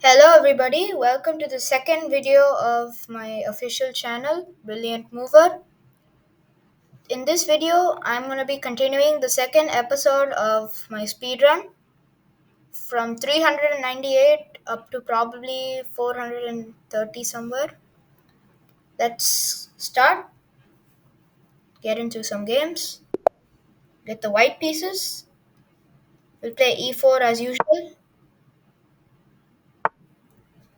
Hello everybody, welcome to the second video of my official channel, Brilliant Mover. In this video, I'm going to be continuing the second episode of my speedrun from 398 up to probably 430 somewhere. Let's start, get into some games, get the white pieces. We'll play e4 as usual.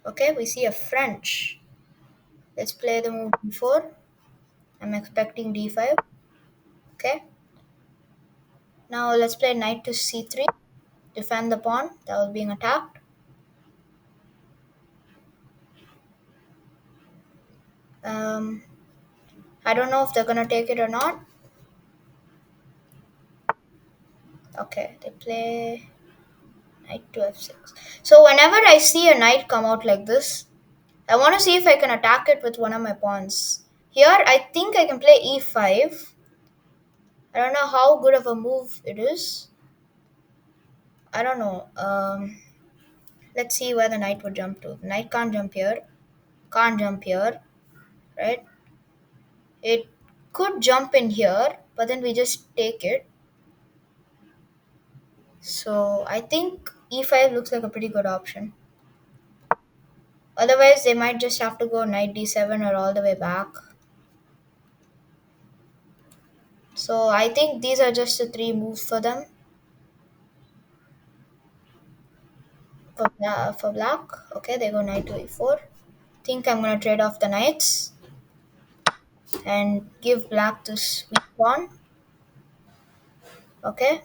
Okay, we see a French. Let's play the move d4. I'm expecting d5. Okay. Now let's play knight to c3, defend the pawn that was being attacked. Um, I don't know if they're gonna take it or not. Okay, they play knight to f6. So whenever I see a knight come out like this, I want to see if I can attack it with one of my pawns. Here, I think I can play e5. I don't know how good of a move it is. I don't know. Let's see where the knight would jump to. The knight can't jump here. Can't jump here, right? It could jump in here, but then we just take it. So I think e5 looks like a pretty good option. Otherwise, they might just have to go knight d7 or all the way back. So I think these are just the three moves for them. For black, okay, they go knight to e4. Think I'm gonna trade off the knights and give black this weak pawn. Okay.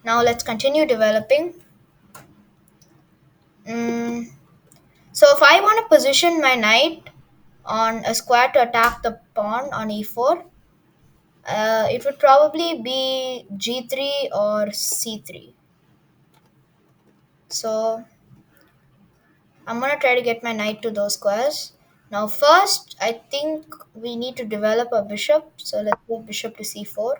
Now let's continue developing. So if I want to position my knight on a square to attack the pawn on e4, it would probably be g3 or c3. So I'm going to try to get my knight to those squares. Now first, I think we need to develop a bishop. So let's go bishop to c4.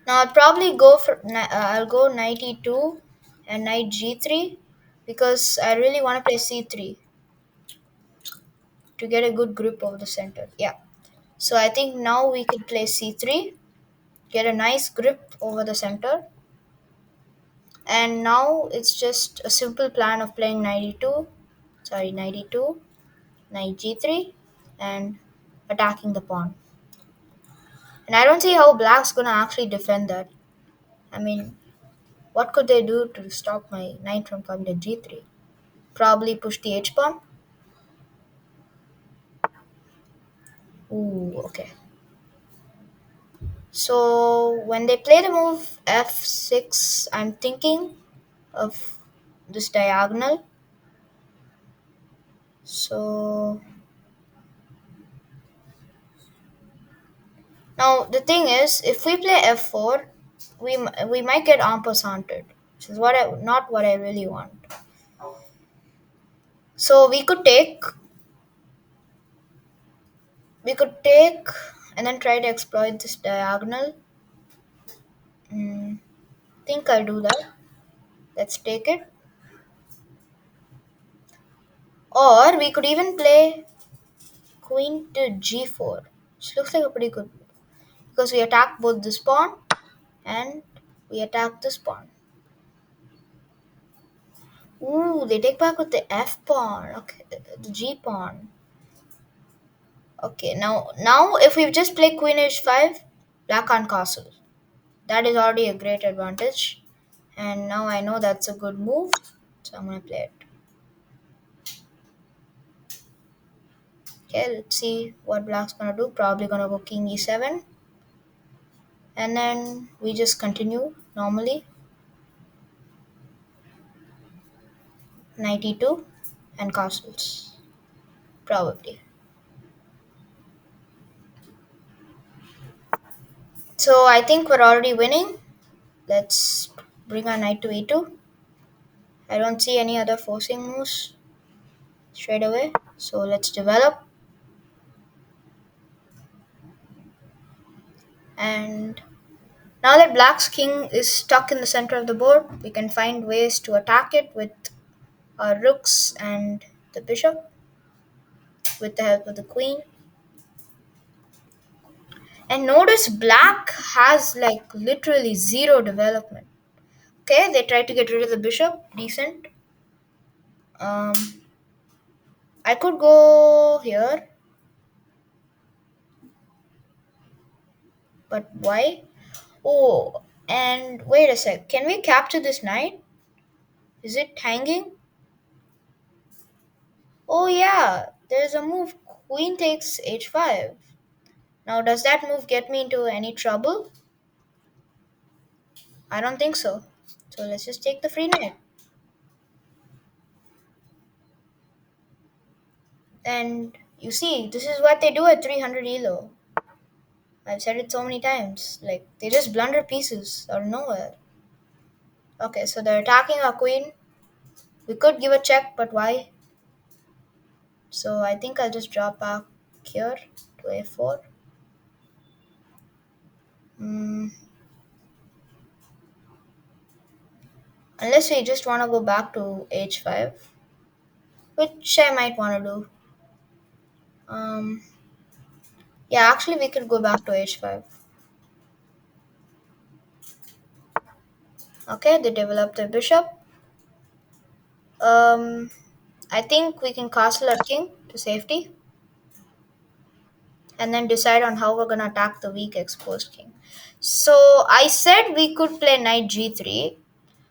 Now I'll probably go I'll go knight e2 and knight g3 because I really want to play c3 to get a good grip over the center. Yeah. So I think now we can play c3, get a nice grip over the center. And now it's just a simple plan of playing knight e2, knight g3, and attacking the pawn. And I don't see how black's gonna actually defend that. I mean, what could they do to stop my knight from coming to g3? Probably push the h pawn. Ooh, okay. So when they play the move f6, I'm thinking of this diagonal. So now the thing is, if we play f4, we might get en passanted, which is not what I really want. So we could take and then try to exploit this diagonal. Think I'll do that. Let's take it. Or we could even play queen to g4, which looks like a pretty good move because we attack both this pawn and we attack this pawn. Ooh, they take back with the f pawn. Okay, the g pawn. Okay, now if we just play queen h5, black on castle. That is already a great advantage. And now I know that's a good move, so I'm gonna play it. Okay, let's see what black's gonna do. Probably gonna go king e7. And then we just continue normally. Knight e2 and castles. Probably. So I think we're already winning. Let's bring our knight to e2. I don't see any other forcing moves straight away. So let's develop. And Now that black's king is stuck in the center of the board, we can find ways to attack it with our rooks and the bishop with the help of the queen. And notice black has like literally zero development. Okay, they tried to get rid of the bishop, decent. Um, I could go here, but why? Oh, and wait a sec. Can we capture this knight? Is it hanging? Oh yeah, there's a move. Queen takes h5. Now, does that move get me into any trouble? I don't think so. So let's just take the free knight. And you see, this is what they do at 300 ELO. I've said it so many times. Like, they just blunder pieces out of nowhere. Okay, so they're attacking our queen. We could give a check, but why? So I think I'll just drop back here to a4. Hmm. Unless we just want to go back to h5, which I might want to do. Um, yeah, actually, we could go back to h5. Okay, they develop their bishop. Um, I think we can castle our king to safety and then decide on how we're going to attack the weak exposed king. So I said we could play knight g3,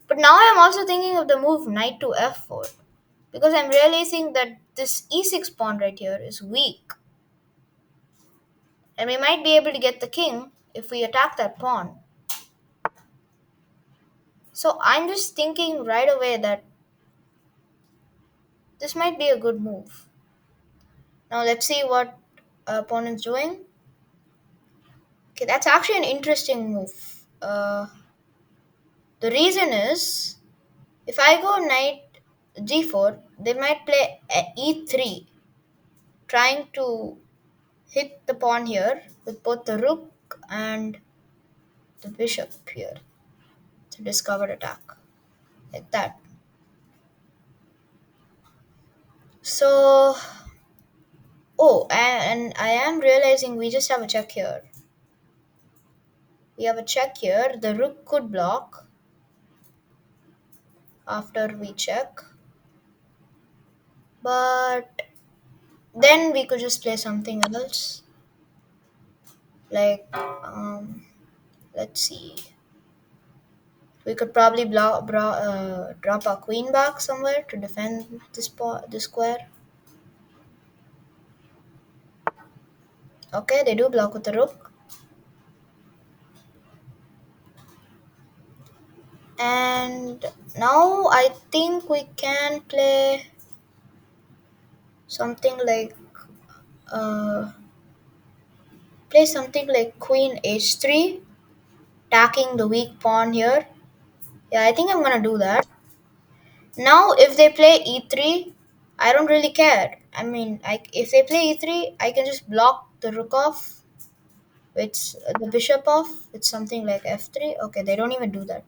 but now I'm also thinking of the move knight to f4 because I'm realizing that this e6 pawn right here is weak and we might be able to get the king if we attack that pawn. So I'm just thinking right away that this might be a good move. Now let's see what our opponent's doing. Okay, that's actually an interesting move. The reason is if I go knight g4, they might play e3, trying to hit the pawn here with both the rook and the bishop here. It's a discovered attack, like that. So, oh, and I am realizing we just have a check here. We have a check here. The rook could block after we check, but then we could just play something else. Like, let's see. We could probably drop our queen back somewhere to defend this square. Okay, they do block with the rook. And now I think we can play something like uh, queen h3, attacking the weak pawn here. Yeah, I think I'm gonna do that. Now, if they play e3, I don't really care. I mean, if they play e3, I can just block the rook off with the bishop off with something like f3. Okay, they don't even do that.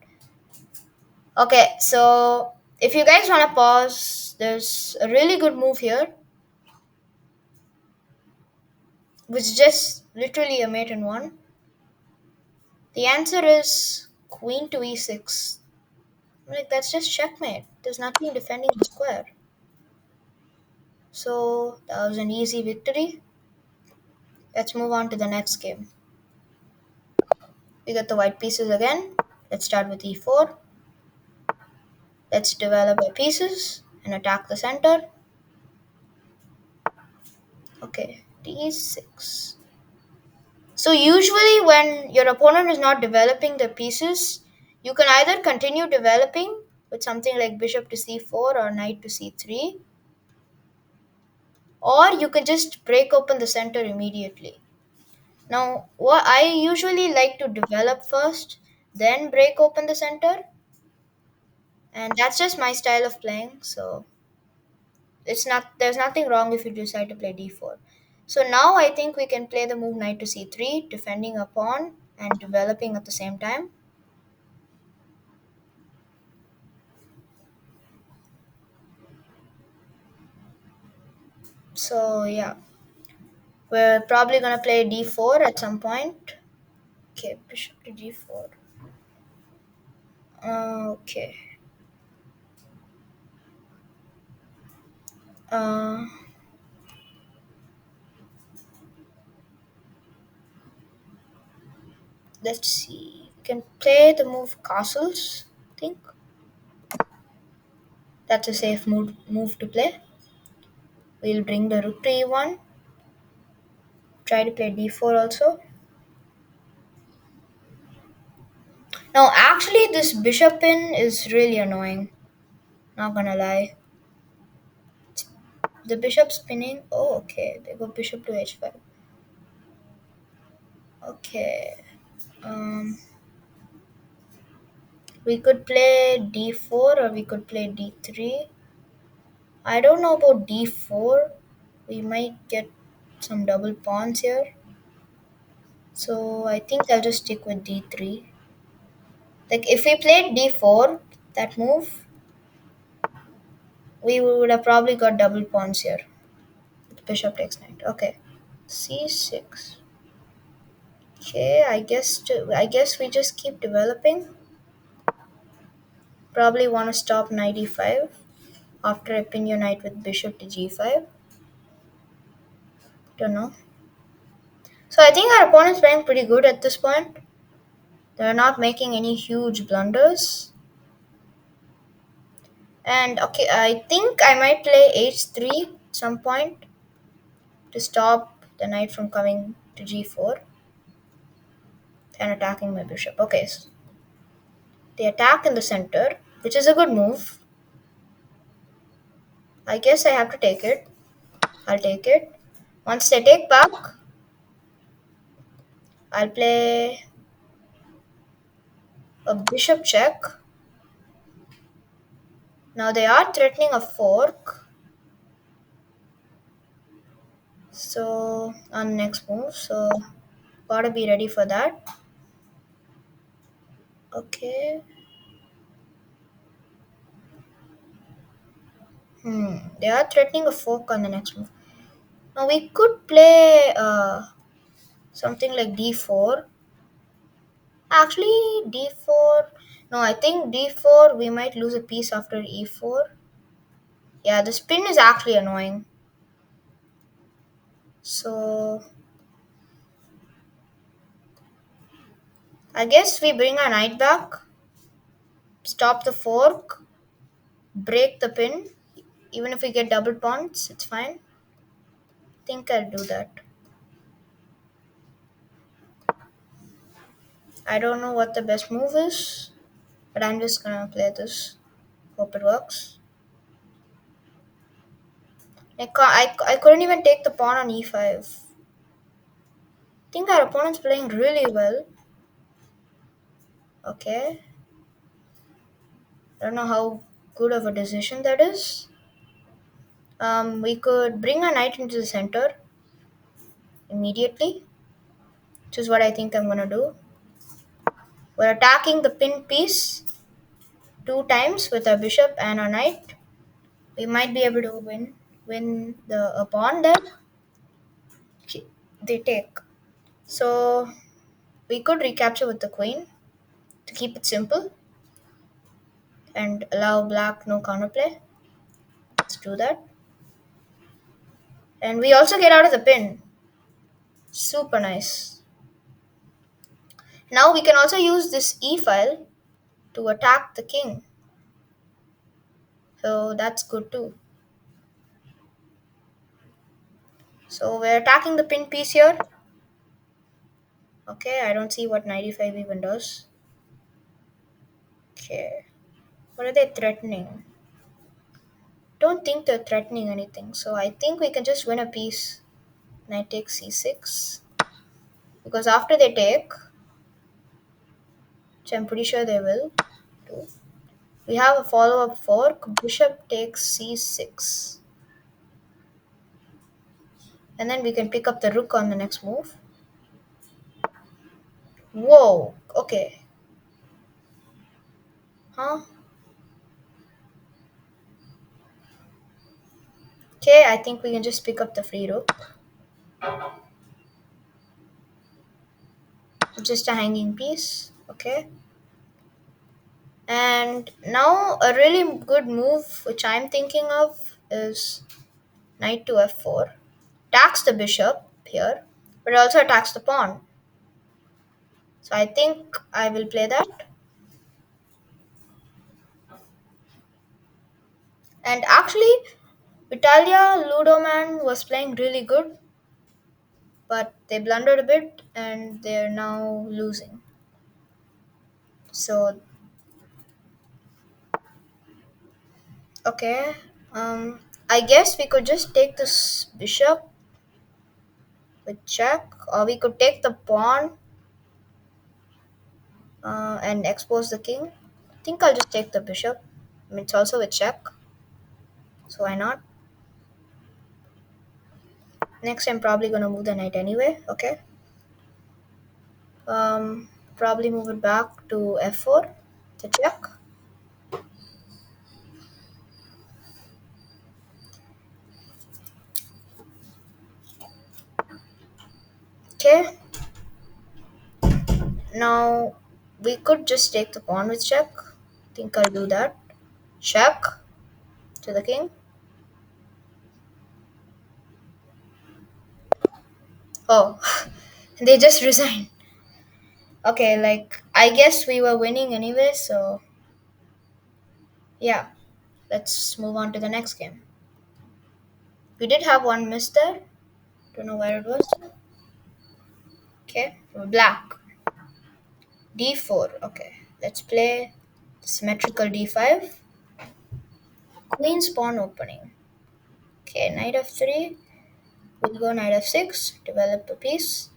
Okay, so if you guys want to pause, there's a really good move here, which is just literally a mate in one. The answer is queen to e6. Like, that's just checkmate. There's nothing defending the square. So that was an easy victory. Let's move on to the next game. We got the white pieces again. Let's start with e4. Let's develop our pieces and attack the center. Okay, d6. So usually when your opponent is not developing the pieces, you can either continue developing with something like bishop to c4 or knight to c3, or you can just break open the center immediately. Now, what I usually like to develop first, then break open the center, and that's just my style of playing. So there's nothing wrong if you decide to play d4. So now I think we can play the move knight to c3, defending a pawn and developing at the same time. So yeah, we're probably gonna play d4 at some point. Okay, bishop to g4. Okay. Uh, let's see. We can play the move castles. I think that's a safe move to play. We'll bring the rook to e1. Try to play d4 also. Now, actually, this bishop pin is really annoying. Not gonna lie. The bishop spinning. Oh, okay. They go bishop to h5. Okay. Um, we could play d4 or we could play d3. I don't know about d4. We might get some double pawns here. So I think I'll just stick with d3. Like if we played d4, that move, we would have probably got double pawns here. Bishop takes knight. Okay. c6. Okay, I guess we just keep developing. Probably want to stop knight e5 after I pin your knight with bishop to g5. Don't know. So I think our opponent's playing pretty good at this point. They're not making any huge blunders. And okay, I think I might play h3 at some point to stop the knight from coming to g4 and attacking my bishop. Okay, so they attack in the center, which is a good move. I guess I have to take it. I'll take it. Once they take back, I'll play a bishop check. Now they are threatening a fork. So on next move, so gotta be ready for that. Okay. They are threatening a fork on the next move. Now we could play something like d4. Actually, d4. No, I think d4 we might lose a piece after e4. Yeah, the spin is actually annoying. So I guess we bring our knight back, stop the fork, break the pin. Even if we get double pawns, it's fine. Think I'll do that. I don't know what the best move is, but I'm just gonna play this. Hope it works. I couldn't even take the pawn on e5. Think our opponent's playing really well. Okay. I don't know how good of a decision that is. We could bring a knight into the center immediately, which is what I think I'm gonna do. We're attacking the pin piece two times with our bishop and our knight. We might be able to win the pawn there. Okay, they take. So we could recapture with the queen to keep it simple and allow black no counterplay. Let's do that. And we also get out of the pin. Super nice. Now we can also use this e file to attack the king. So that's good too. So we're attacking the pin piece here. Okay, I don't see what 95 even does. Okay. What are they threatening? Don't think they're threatening anything. So I think we can just win a piece. Knight takes c6. Because after they take, which I'm pretty sure they will do, we have a follow-up fork. Bishop takes c6. And then we can pick up the rook on the next move. Whoa. Okay. Huh? Okay, I think we can just pick up the free rook. Just a hanging piece. Okay. And now a really good move which I'm thinking of is knight to f4. Attacks the bishop here, but it also attacks the pawn. So I think I will play that. And actually, Italia Ludoman was playing really good, but they blundered a bit and they're now losing. So, okay. I guess we could just take this bishop with check, or we could take the pawn and expose the king. I think I'll just take the bishop. I mean, it's also with check, so why not? Next, I'm probably gonna move the knight anyway. Okay. Um, Probably move it back to f4 to check. Okay. Now we could just take the pawn with check. Think I'll do that. Check to the king. Oh, they just resigned. Okay, like I guess we were winning anyway, so yeah, let's move on to the next game. We did have one miss there. Don't know where it was. Okay, black. D4. Okay, let's play symmetrical D5. Queen's pawn opening. Okay, knight f3. We'll go knight f6. Develop a piece.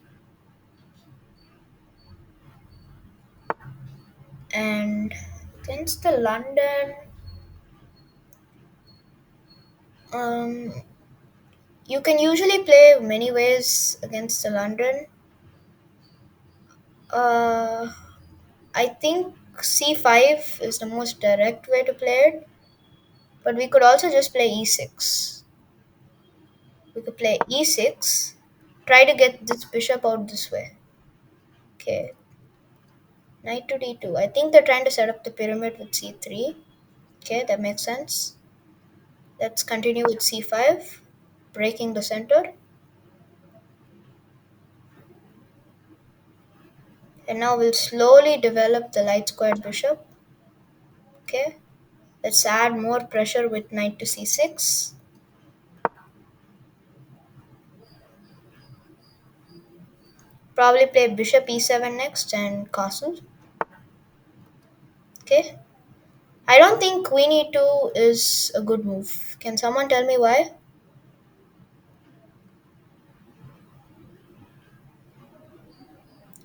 And against the London, um, you can usually play many ways against the London. Uh, I think c5 is the most direct way to play it, but we could also just play e6. We could play e6, try to get this bishop out this way. Okay, knight to d2. I think they're trying to set up the pyramid with c3. Okay, that makes sense. Let's continue with c5, breaking the center. And now we'll slowly develop the light squared bishop. Okay, let's add more pressure with knight to c6. Probably play bishop e7 next and castle. Okay, I don't think queen e2 is a good move. Can someone tell me why?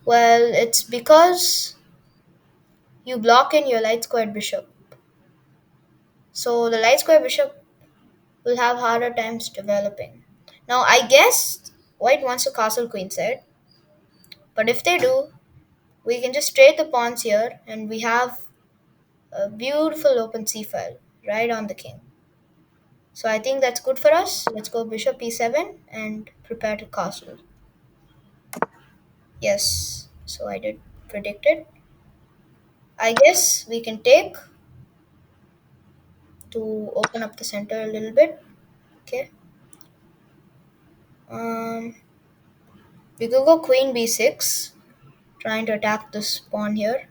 Well, it's because you block in your light squared bishop. So the light square bishop will have harder times developing. Now I guess white wants to castle queenside, but if they do, we can just trade the pawns here and we have a beautiful open c file right on the king. So I think that's good for us. Let's go bishop e7 and prepare to castle. Yes, so I did predict it. I guess we can take to open up the center a little bit. Okay. Um, we could go queen b6, trying to attack this pawn here.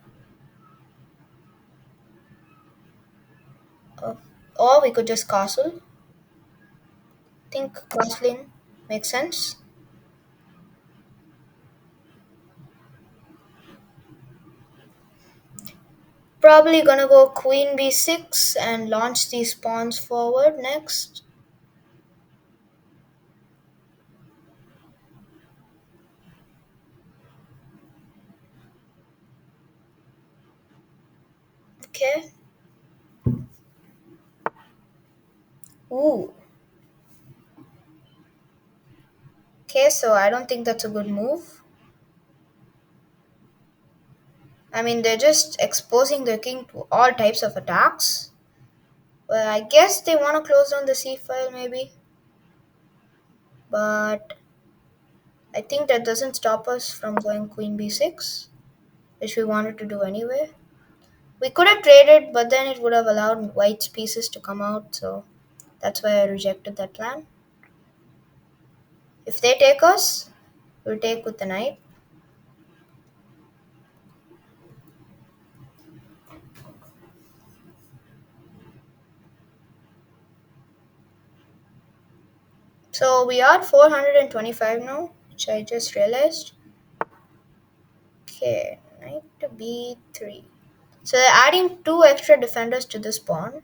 Uh, or we could just castle. Think castling makes sense. Probably gonna go queen b6 and launch these pawns forward next. Okay. Ooh. Okay, so I don't think that's a good move. I mean, they're just exposing the king to all types of attacks. Well, I guess they want to close down the c file maybe. But I think that doesn't stop us from going queen b6, which we wanted to do anyway. We could have traded, but then it would have allowed white's pieces to come out, so that's why I rejected that plan. If they take us, we'll take with the knight. So we are 425 now, which I just realized. Okay, knight to b3. So they're adding 2 extra defenders to this pawn.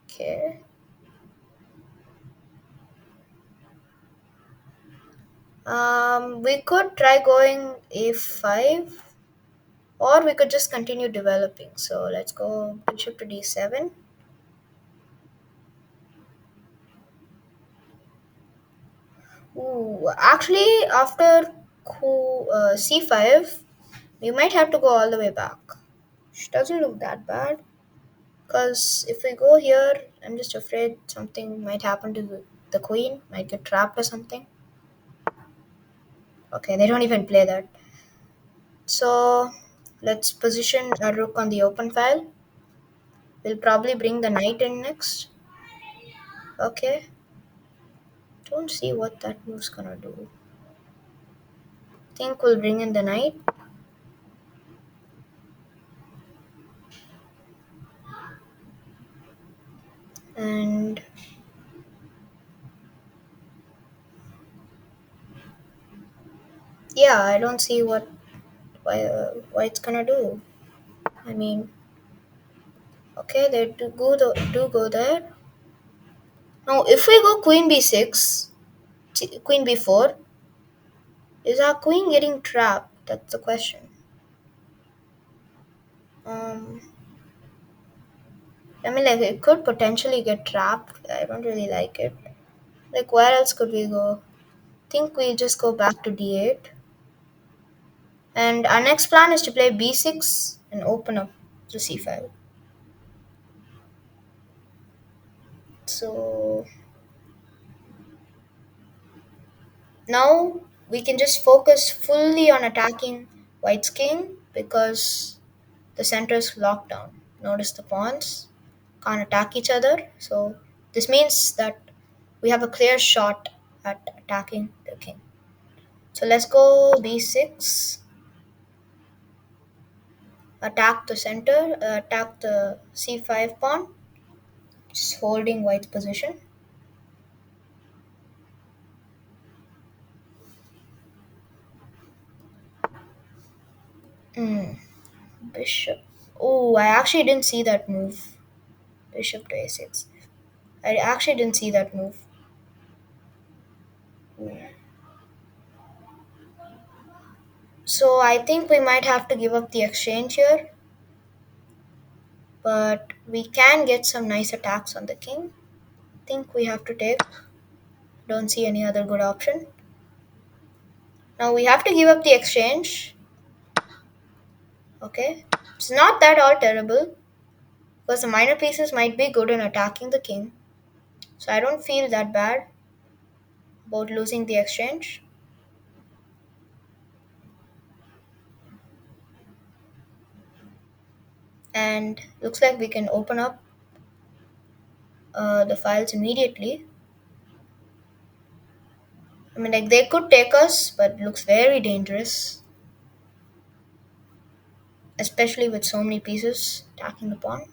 Okay. We could try going a5, or we could just continue developing. So let's go bishop to d7. Ooh, actually, after c5, we might have to go all the way back. Which doesn't look that bad. Because if we go here, I'm just afraid something might happen to the queen. Might get trapped or something. Okay, they don't even play that. So let's position a rook on the open file. We'll probably bring the knight in next. Okay. Don't see what that move's gonna do. Think we'll bring in the knight. And yeah, I don't see why it's gonna do. I mean, okay, they do go there. Now, if we go queen b6, queen b4, is our queen getting trapped? That's the question. Um, I mean, like it could potentially get trapped. I don't really like it. Like, where else could we go? Think we just go back to d8. And our next plan is to play b6 and open up the c file. So now we can just focus fully on attacking white's king because the center is locked down. Notice the pawns can't attack each other. So this means that we have a clear shot at attacking the king. So let's go b6, attack the center, attack the c5 pawn, just holding white's position. Bishop. Oh, I actually didn't see that move. Bishop to a6. I actually didn't see that move. So I think we might have to give up the exchange here. But we can get some nice attacks on the king. Think we have to take. Don't see any other good option. Now we have to give up the exchange. Okay. It's not that all terrible. Because the minor pieces might be good in attacking the king. So I don't feel that bad about losing the exchange. And looks like we can open up the files immediately. I mean, like they could take us, but looks very dangerous, especially with so many pieces attacking the pawn.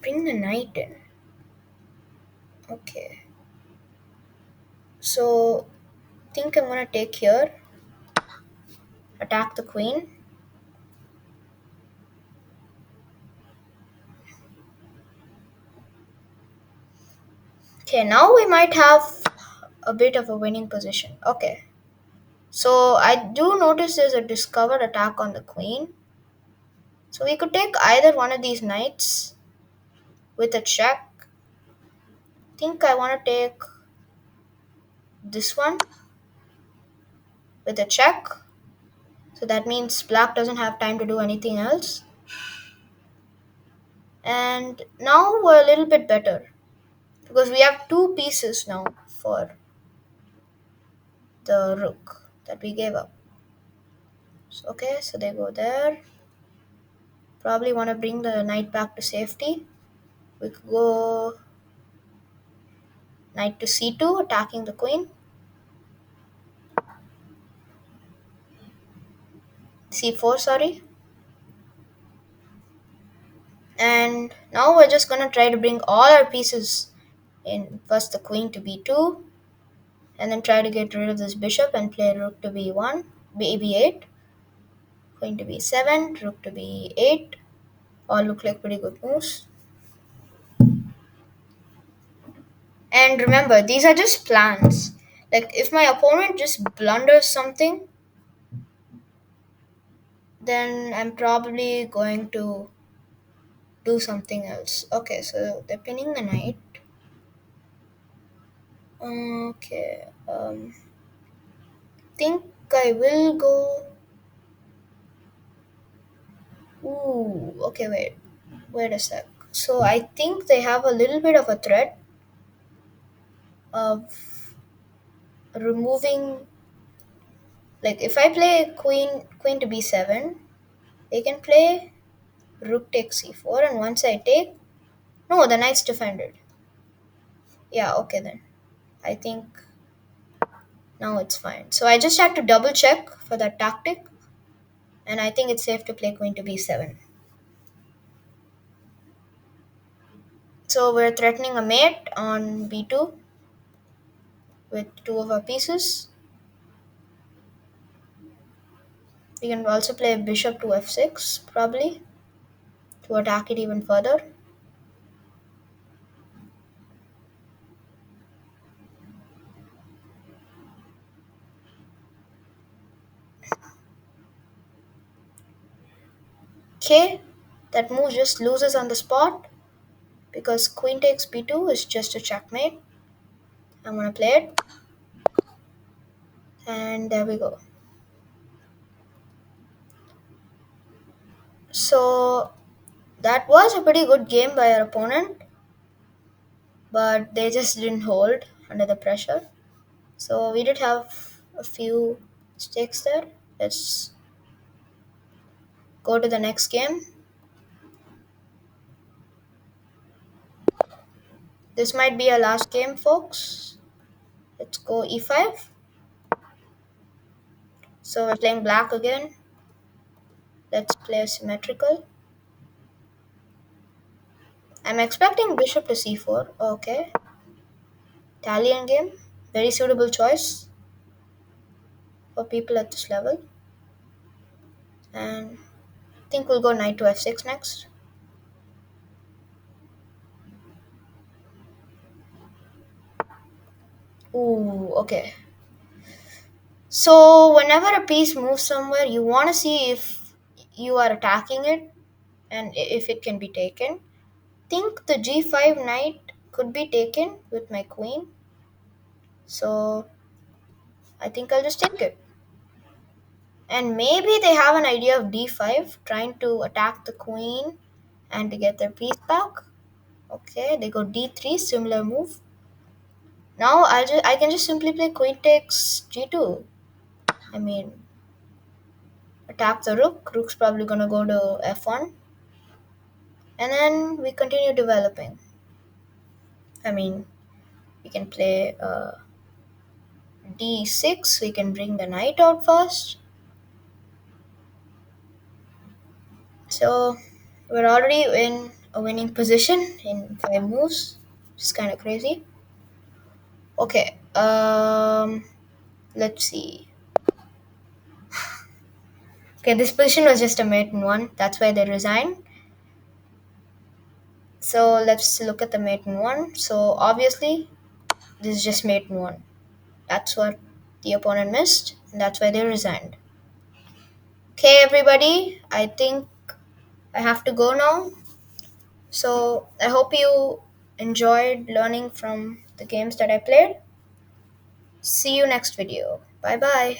Bring the knight in. Okay. So, think I'm gonna take here. Attack the queen. Okay, now we might have a bit of a winning position. Okay. So I do notice there's a discovered attack on the queen. So we could take either one of these knights with a check. Think I want to take this one. with a check. So that means black doesn't have time to do anything else. And now we're a little bit better because we have two pieces now for the rook that we gave up. So, okay, so they go there. Probably want to bring the knight back to safety. We could go knight to c2, attacking the queen. c4, sorry. And now we're just gonna try to bring all our pieces in. First the queen to b2, and then try to get rid of this bishop and play rook to b1, b8, queen to b7, rook to b8. All look like pretty good moves. And remember, these are just plans. Like if my opponent just blunders something, then I'm probably going to do something else. Okay, so they're pinning the knight. Okay, think I will go. Ooh, okay, wait a sec. So I think they have a little bit of a threat of removing. Like if I play queen to b7, they can play rook takes c4, and once I take, no, the knight's defended. Yeah, okay then. I think now it's fine. So I just had to double check for that tactic, and I think it's safe to play queen to b7. So we're threatening a mate on b2 with two of our pieces. We can also play bishop to f6 probably to attack it even further. Okay, that move just loses on the spot because queen takes b2 is just a checkmate. I'm gonna play it, and there we go. So that was a pretty good game by our opponent, but they just didn't hold under the pressure. So we did have a few mistakes there. Let's go to the next game. This might be our last game, folks. Let's go e5. So we're playing black again. Let's play symmetrical. I'm expecting bishop to c4. Okay. Italian game. Very suitable choice for people at this level. And I think we'll go knight to f6 next. Ooh, okay. So whenever a piece moves somewhere, you want to see if you are attacking it and if it can be taken. Think the g5 knight could be taken with my queen. So I think I'll just take it. And maybe they have an idea of d5, trying to attack the queen and to get their piece back. Okay, they go d3, similar move. Now I can just simply play queen takes g2. I mean, attack the rook. Rook's probably gonna go to f1, and then we continue developing. I mean, we can play d6. We can bring the knight out first. So we're already in a winning position in 5 moves. It's kind of crazy. Okay, let's see. Okay, this position was just a mate in one. That's why they resigned. So let's look at the mate in one. So obviously, this is just mate in one. That's what the opponent missed, and that's why they resigned. Okay, everybody, I think I have to go now. So I hope you enjoyed learning from the games that I played. See you next video. Bye bye.